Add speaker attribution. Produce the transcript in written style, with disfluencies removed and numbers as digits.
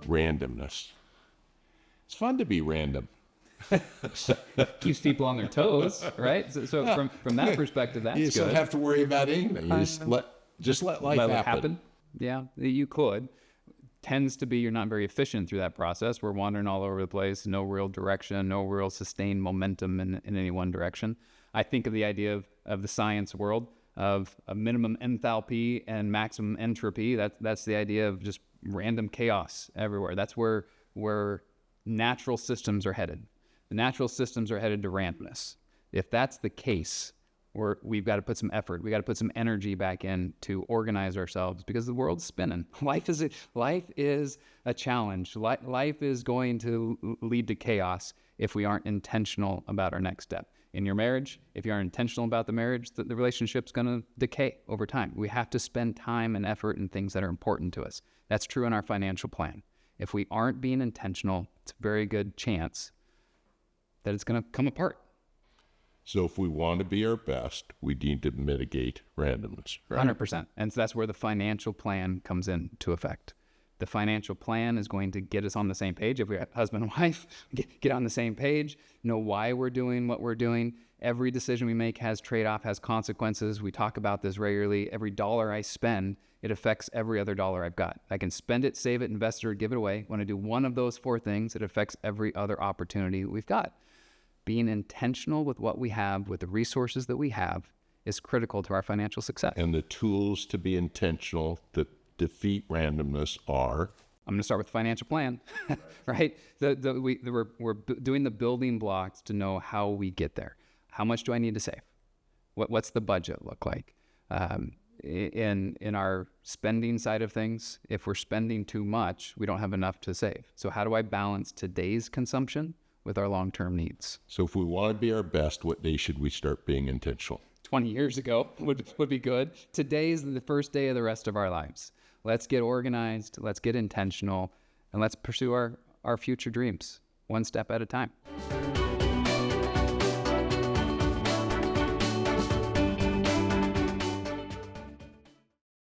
Speaker 1: Randomness. It's fun to be random.
Speaker 2: Keeps people on their toes, right? So from that perspective, that's good.
Speaker 1: You don't have to worry about anything. You just let life happen.
Speaker 2: Yeah, you could. Tends to be you're not very efficient through that process. We're wandering all over the place, no real direction, no real sustained momentum in any one direction. I think of the idea of the science world of a minimum enthalpy and maximum entropy. That's the idea of just random chaos everywhere. That's where natural systems are headed. The natural systems are headed to randomness. If that's the case, we've got to put some effort. We got to put some energy back in to organize ourselves because the world's spinning. Life is a challenge. Life is going to lead to chaos if we aren't intentional about our next step. In your marriage, if you aren't intentional about the marriage, the relationship's going to decay over time. We have to spend time and effort in things that are important to us. That's true in our financial plan. If we aren't being intentional, it's a very good chance that it's going to come apart.
Speaker 1: So if we want to be our best, we need to mitigate randomness. Right?
Speaker 2: 100%. And so that's where the financial plan comes into effect. The financial plan is going to get us on the same page. If we're husband and wife, get on the same page, know why we're doing what we're doing. Every decision we make has trade-off, has consequences. We talk about this regularly. Every dollar I spend, it affects every other dollar I've got. I can spend it, save it, invest it, or give it away. When I do one of those four things, it affects every other opportunity we've got. Being intentional with what we have, with the resources that we have, is critical to our financial success.
Speaker 1: And the tools to be intentional that defeat randomness are?
Speaker 2: I'm going to start with the financial plan, right? We're doing the building blocks to know how we get there. How much do I need to save? What's the budget look like? In our spending side of things, if we're spending too much, we don't have enough to save. So how do I balance today's consumption with our long-term needs?
Speaker 1: So if we want to be our best, what day should we start being intentional?
Speaker 2: 20 years ago would be good. Today is the first day of the rest of our lives. Let's get organized, let's get intentional, and let's pursue our future dreams one step at a time.